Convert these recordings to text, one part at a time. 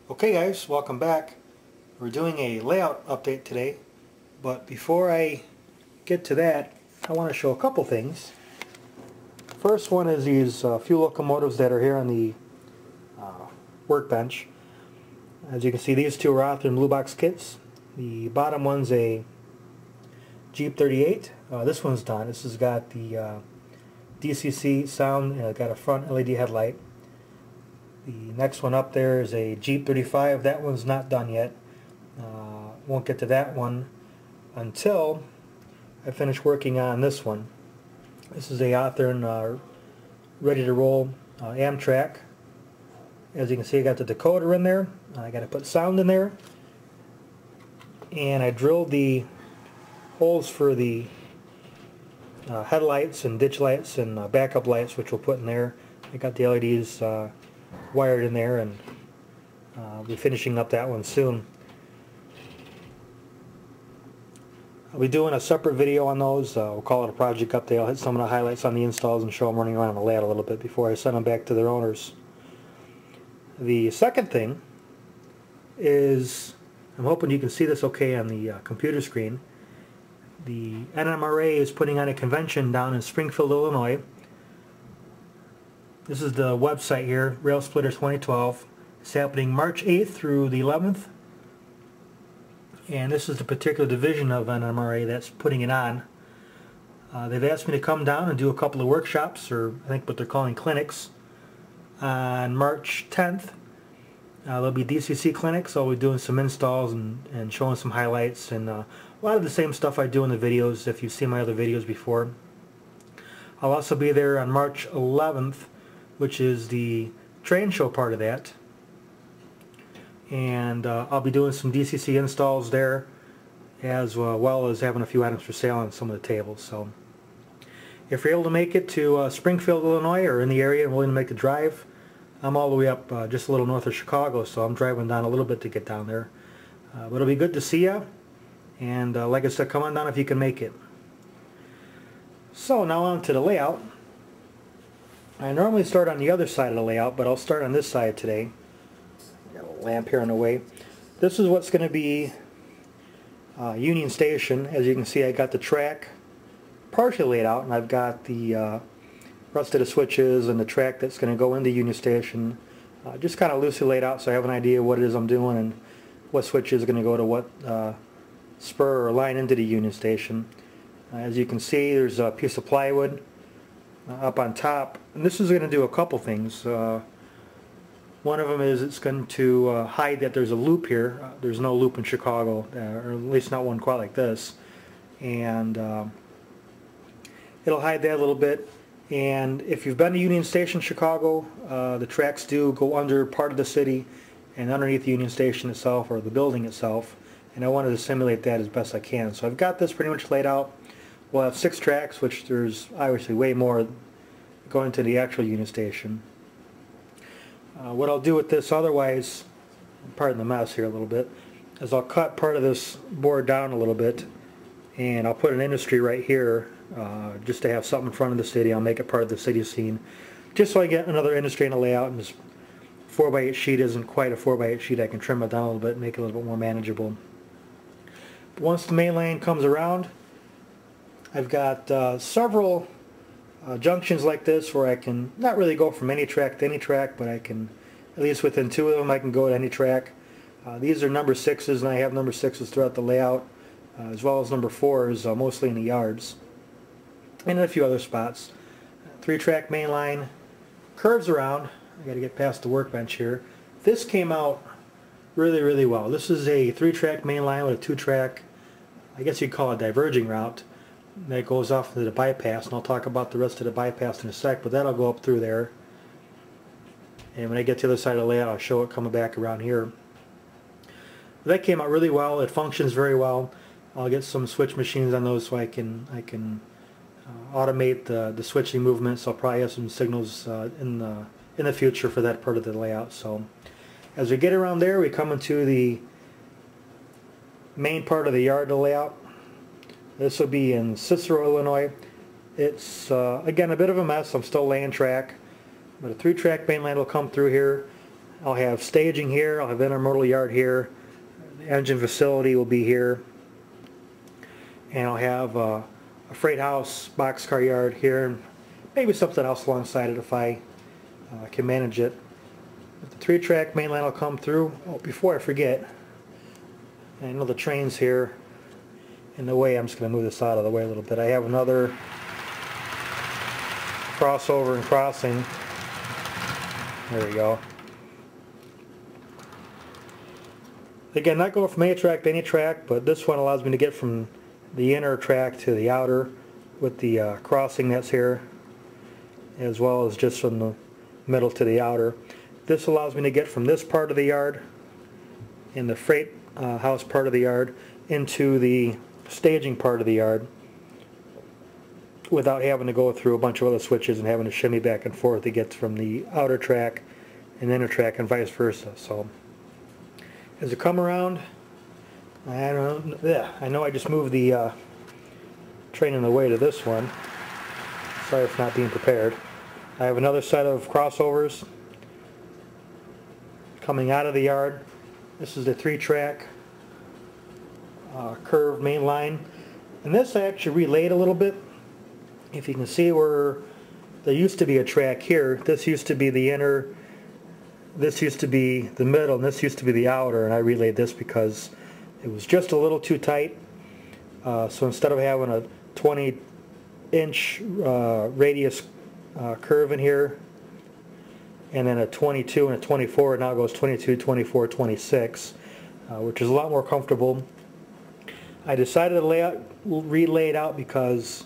Okay guys, welcome back. We're doing a layout update today, but before I get to that, I want to show a couple things. First one is these few locomotives that are here on the workbench. As you can see, these two are out in blue box kits. The bottom one's a Jeep 38. This one's done. This has got the DCC sound, got a front LED headlight. The next one up there is a Jeep 35. That one's not done yet. Won't get to that one until I finish working on this one. This is a out there and ready to roll Amtrak. As you can see, I got the decoder in there. I got to put sound in there, and I drilled the holes for the headlights and ditch lights and backup lights, which we'll put in there. I got the LEDs wired in there, and I'll be finishing up that one soon. I'll be doing a separate video on those. We'll call it a project update. I'll hit some of the highlights on the installs and show them running around the layout a little bit before I send them back to their owners. The second thing is, I'm hoping you can see this okay on the computer screen. The NMRA is putting on a convention down in Springfield, Illinois. This is the website here, Rail Splitter 2012. It's happening March 8th through the 11th. And this is the particular division of NMRA that's putting it on. They've asked me to come down and do a couple of workshops, or I think what they're calling clinics, on March 10th. There'll be DCC clinics, so I'll be doing some installs and showing some highlights and a lot of the same stuff I do in the videos if you've seen my other videos before. I'll also be there on March 11th, which is the train show part of that. And I'll be doing some DCC installs there, as well as having a few items for sale on some of the tables. So if you're able to make it to Springfield, Illinois, or in the area and willing to make the drive, I'm all the way up just a little north of Chicago, so I'm driving down a little bit to get down there. But it'll be good to see you, and like I said, come on down if you can make it. So now on to the layout. I normally start on the other side of the layout, but I'll start on this side today. Got a lamp here in the way. This is what's going to be Union Station. As you can see, I got the track partially laid out, and I've got the rest of the switches and the track that's going to go into Union Station just kind of loosely laid out, so I have an idea what it is I'm doing and what switch is going to go to what spur or line into the Union Station. As you can see, there's a piece of plywood up on top, and this is going to do a couple things. One of them is it's going to hide that there's a loop here. There's no loop in Chicago, or at least not one quite like this, and it'll hide that a little bit. And if you've been to Union Station, Chicago, the tracks do go under part of the city and underneath the Union Station itself, or the building itself, and I wanted to simulate that as best I can. So I've got this pretty much laid out. We'll have 6 tracks, which there's obviously way more going to the actual Union Station. What I'll do with this otherwise, pardon the mess here a little bit, is I'll cut part of this board down a little bit, and I'll put an industry right here just to have something in front of the city. I'll make it part of the city scene, just so I get another industry in the layout, and this 4x8 sheet isn't quite a 4x8 sheet. I can trim it down a little bit and make it a little bit more manageable. But once the main lane comes around, I've got several junctions like this where I can not really go from any track to any track, but I can, at least within 2 of them, I can go to any track. These are number 6s, and I have number 6s throughout the layout, as well as number 4s, mostly in the yards, and in a few other spots. 3-track main line curves around. I got to get past the workbench here. This came out really, really well. This is a 3-track main line with a 2-track, I guess you'd call it a diverging route, that goes off into the bypass, and I'll talk about the rest of the bypass in a sec, but that'll go up through there. And when I get to the other side of the layout, I'll show it coming back around here. That came out really well. It functions very well. I'll get some switch machines on those so I can automate the switching movements. I'll probably have some signals in the future for that part of the layout. So as we get around there, we come into the main part of the yard to lay out. This will be in Cicero, Illinois. It's again a bit of a mess. I'm still laying track, but a 3-track main line will come through here. I'll have staging here. I'll have intermodal yard here. The engine facility will be here, and I'll have a freight house, boxcar yard here, and maybe something else alongside it if I can manage it. But the 3-track main line will come through. Oh, before I forget, I know the train's here in the way. I'm just going to move this out of the way a little bit. I have another crossover and crossing. There we go. Again, not going from any track to any track, but this one allows me to get from the inner track to the outer with the crossing that's here, as well as just from the middle to the outer. This allows me to get from this part of the yard, in the freight house part of the yard, into the staging part of the yard without having to go through a bunch of other switches and having to shimmy back and forth to get from the outer track and inner track and vice versa. So as I come around, I know I just moved the train in the way to this one. Sorry for not being prepared. I have another set of crossovers coming out of the yard. This is the 3-track curved main line, and this I actually relayed a little bit. If you can see where there used to be a track here, this used to be the inner, this used to be the middle, and this used to be the outer, and I relayed this because it was just a little too tight. So instead of having a 20-inch radius curve in here, and then a 22 and a 24, it now goes 22, 24, 26, which is a lot more comfortable. I decided to relay it out because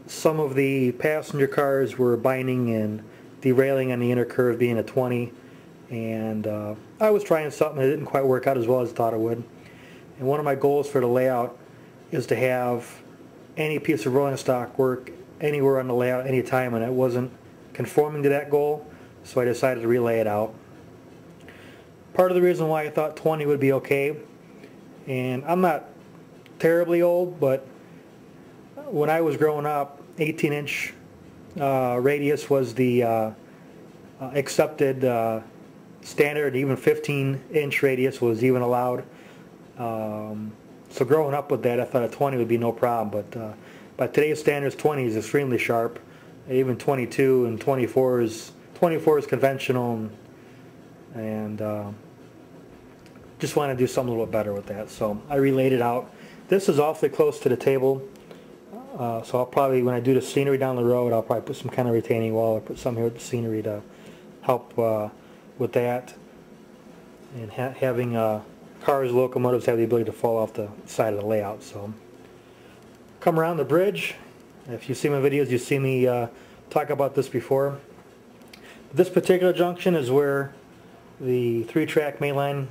some of the passenger cars were binding and derailing on the inner curve being a 20, and I was trying something that didn't quite work out as well as I thought it would. And one of my goals for the layout is to have any piece of rolling stock work anywhere on the layout anytime, and it wasn't conforming to that goal, so I decided to relay it out. Part of the reason why I thought 20 would be okay, and I'm not terribly old, but when I was growing up, 18-inch radius was the accepted standard. Even 15-inch radius was even allowed. So growing up with that, I thought a 20 would be no problem, but by today's standards, 20 is extremely sharp. Even 22 and 24 is conventional, and just want to do something a little bit better with that. So I relayed it out. This is awfully close to the table, so I'll probably, when I do the scenery down the road, I'll probably put some kind of retaining wall or put some here with the scenery to help with that, and having cars, locomotives have the ability to fall off the side of the layout. So come around the bridge. If you see my videos, you see me talk about this before. This particular junction is where the 3-track main line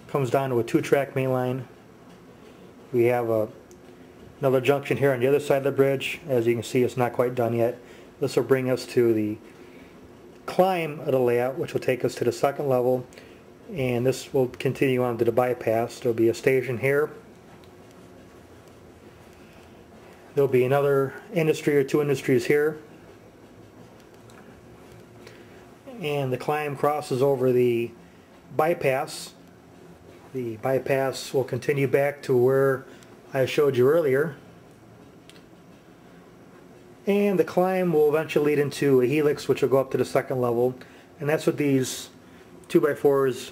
comes down to a 2-track main line. We have another junction here on the other side of the bridge. As you can see, it's not quite done yet. This will bring us to the climb of the layout, which will take us to the 2nd level, and this will continue on to the bypass. There will be a station here. There will be another industry or 2 industries here, and the climb crosses over the bypass. The bypass will continue back to where I showed you earlier, and the climb will eventually lead into a helix, which will go up to the 2nd level, and that's what these 2x4s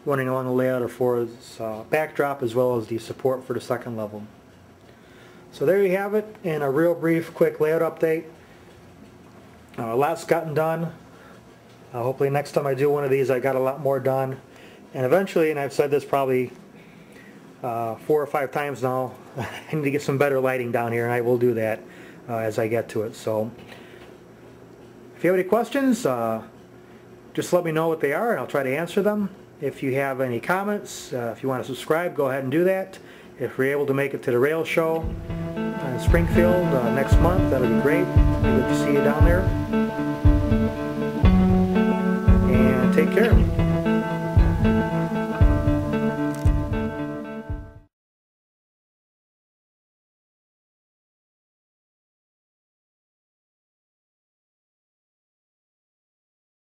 running along the layout are for, is backdrop as well as the support for the 2nd level. So there you have it, in a real brief, quick layout update. A lot's gotten done. Hopefully next time I do one of these, I got a lot more done. And eventually, and I've said this probably 4 or 5 times now, I need to get some better lighting down here, and I will do that as I get to it. So if you have any questions, just let me know what they are, and I'll try to answer them. If you have any comments, if you want to subscribe, go ahead and do that. If we're able to make it to the rail show in Springfield next month, that'll be great. Good to see you down there. And take care.